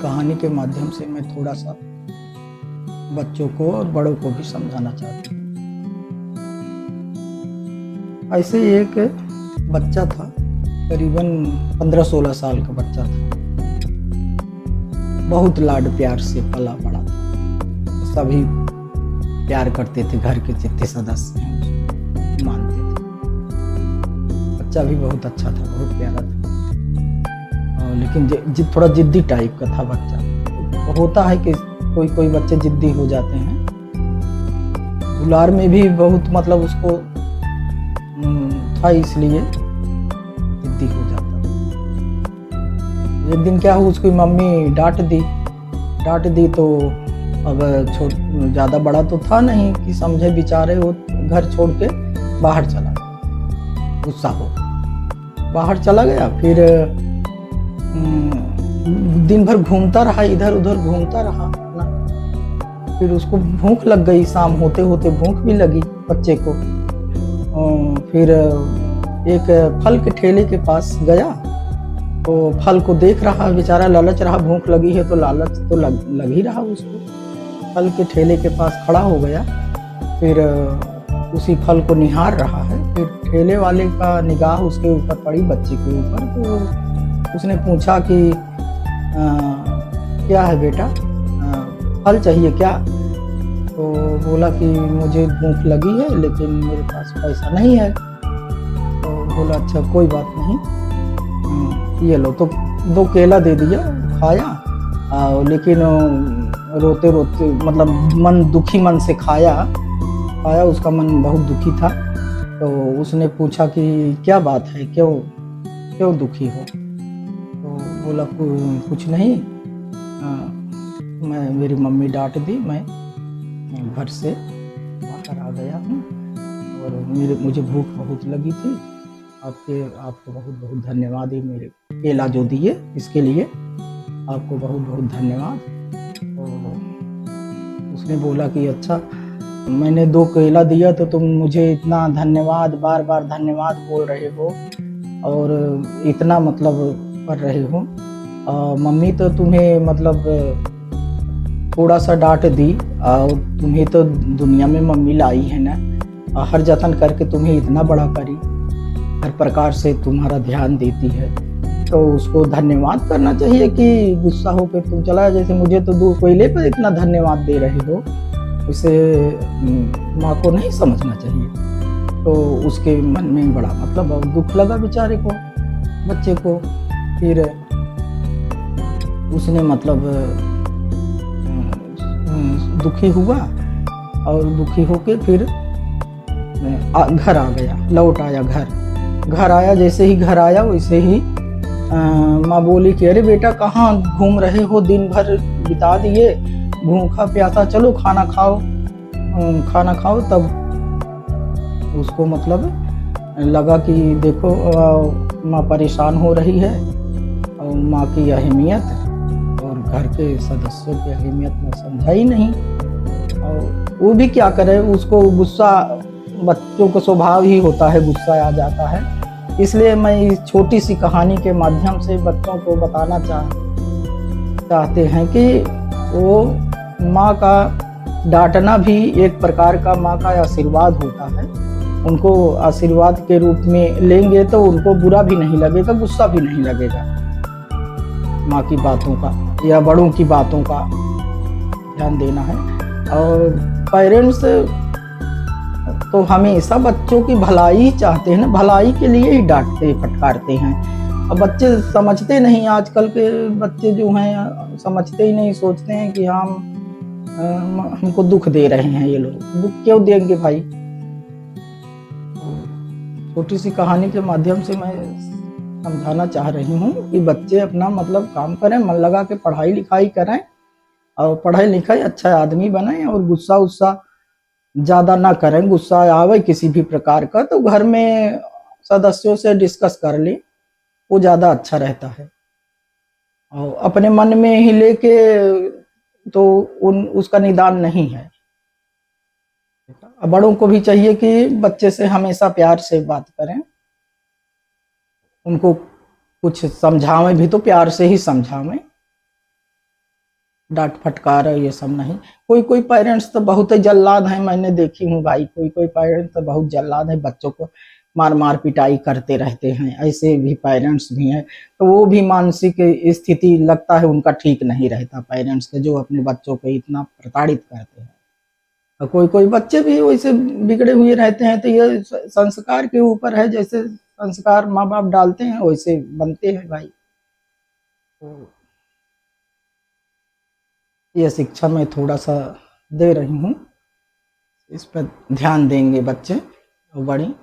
कहानी के माध्यम से मैं थोड़ा सा बच्चों को और बड़ों को भी समझाना चाहती हूँ। ऐसे एक बच्चा था, करीबन 15-16 साल का बच्चा था। बहुत लाड प्यार से पला बड़ा था, सभी प्यार करते थे, घर के जितने सदस्य हैं उसको मानते थे। बच्चा भी बहुत अच्छा था, बहुत प्यारा था, लेकिन थोड़ा जिद्दी टाइप का था बच्चा। तो होता है कि कोई कोई बच्चे जिद्दी हो जाते हैं। दुलार में भी बहुत मतलब उसको था, इसलिए जिद्दी हो जाता था। एक दिन क्या हुआ, उसकी मम्मी डांट दी तो अब ज़्यादा बड़ा तो था नहीं कि समझे, बेचारे वो घर छोड़ के बाहर चला गया, गुस्सा हो बाहर चला गया। फिर दिन भर घूमता रहा, इधर उधर घूमता रहा ना। फिर उसको भूख लग गई, शाम होते होते भूख भी लगी बच्चे को। फिर एक फल के ठेले के पास गया, तो फल को देख रहा, बेचारा लालच रहा, भूख लगी है तो लालच तो लग ही रहा उसको। फल के ठेले के पास खड़ा हो गया, फिर उसी फल को निहार रहा है। फिर ठेले वाले का निगाह उसके ऊपर पड़ी, बच्चे के ऊपर। तो उसने पूछा कि क्या है बेटा, फल चाहिए क्या? तो बोला कि मुझे भूख लगी है लेकिन मेरे पास पैसा नहीं है। तो बोला अच्छा कोई बात नहीं, ये लो। तो 2 केला दे दिया, खाया, लेकिन रोते रोते मतलब दुखी मन से खाया, उसका मन बहुत दुखी था। तो उसने पूछा कि क्या बात है, क्यों दुखी हो? तो बोला कुछ नहीं, मेरी मम्मी डांट दी, मैं घर से बाहर आ गया हूँ और मुझे भूख बहुत लगी थी। आपको बहुत बहुत धन्यवाद, ये मेरे केला जो दिए इसके लिए आपको बहुत बहुत धन्यवाद। तो उसने बोला कि अच्छा, मैंने 2 केला दिया तो तुम मुझे इतना धन्यवाद, बार बार धन्यवाद बोल रहे हो और इतना मतलब कर रहे हो। मम्मी तो तुम्हें मतलब थोड़ा सा डांट दी, और तुम्हें तो दुनिया में मम्मी लाई है ना, हर जतन करके तुम्हें इतना बड़ा करी, हर प्रकार से तुम्हारा ध्यान देती है, तो उसको धन्यवाद करना चाहिए कि गुस्सा होकर तुम चला। जैसे मुझे तो 2 कोयले पर इतना धन्यवाद दे रहे हो, उसे माँ को नहीं समझना चाहिए। तो उसके मन में बड़ा मतलब दुख लगा बेचारे को, बच्चे को। फिर उसने मतलब दुखी हुआ और दुखी होके फिर घर आ गया, लौट आया घर आया। जैसे ही घर आया वैसे ही माँ बोली कि अरे बेटा कहाँ घूम रहे हो, दिन भर बिता दिए भूखा प्यासा, चलो खाना खाओ। तब उसको मतलब लगा कि देखो माँ परेशान हो रही है, और माँ की अहमियत और घर के सदस्यों की अहमियत में समझा ही नहीं। और वो भी क्या करे, उसको गुस्सा, बच्चों का स्वभाव ही होता है, गुस्सा आ जाता है। इसलिए मैं इस छोटी सी कहानी के माध्यम से बच्चों को बताना चाहते हैं कि वो माँ का डांटना भी एक प्रकार का माँ का आशीर्वाद होता है। उनको आशीर्वाद के रूप में लेंगे तो उनको बुरा भी नहीं लगेगा, गुस्सा भी नहीं लगेगा। माँ की बातों का या बड़ों की बातों का ध्यान देना है। और पेरेंट्स तो हमेशा बच्चों की भलाई चाहते हैं ना, भलाई के लिए ही डांटते फटकारते हैं। अब बच्चे समझते नहीं, आजकल के बच्चे जो हैं समझते ही नहीं, सोचते हैं कि हमको दुख दे रहे हैं ये लोग। दुख क्यों देंगे भाई? छोटी सी कहानी के माध्यम से मैं समझाना चाह रही हूँ कि बच्चे अपना मतलब काम करें, मन लगा के पढ़ाई लिखाई करें और पढ़ाई लिखाई अच्छा आदमी बने, और गुस्सा ज़्यादा ना करें। गुस्सा आवे किसी भी प्रकार का तो घर में सदस्यों से डिस्कस कर ले, वो ज़्यादा अच्छा रहता है। और अपने मन में ही लेके तो उसका निदान नहीं है। बड़ों को भी चाहिए कि बच्चे से हमेशा प्यार से बात करें, उनको कुछ समझावें भी तो प्यार से ही समझावें। डांट फटकार ये सब नहीं। कोई कोई पेरेंट्स तो बहुत ही जल्लाद हैं, मैंने देखी हूँ भाई, कोई कोई पेरेंट्स तो बहुत जल्लाद है, बच्चों को मार मार पिटाई करते रहते हैं, ऐसे भी पेरेंट्स भी हैं। तो वो भी मानसिक स्थिति लगता है उनका ठीक नहीं रहता पेरेंट्स के, जो अपने बच्चों को इतना प्रताड़ित करते हैं। और कोई कोई बच्चे भी वैसे बिगड़े हुए रहते हैं। तो ये संस्कार के ऊपर है, जैसे संस्कार माँ बाप डालते हैं वैसे बनते हैं भाई। तो ये शिक्षा मैं थोड़ा सा दे रही हूँ, इस पर ध्यान देंगे बच्चे और बड़ी।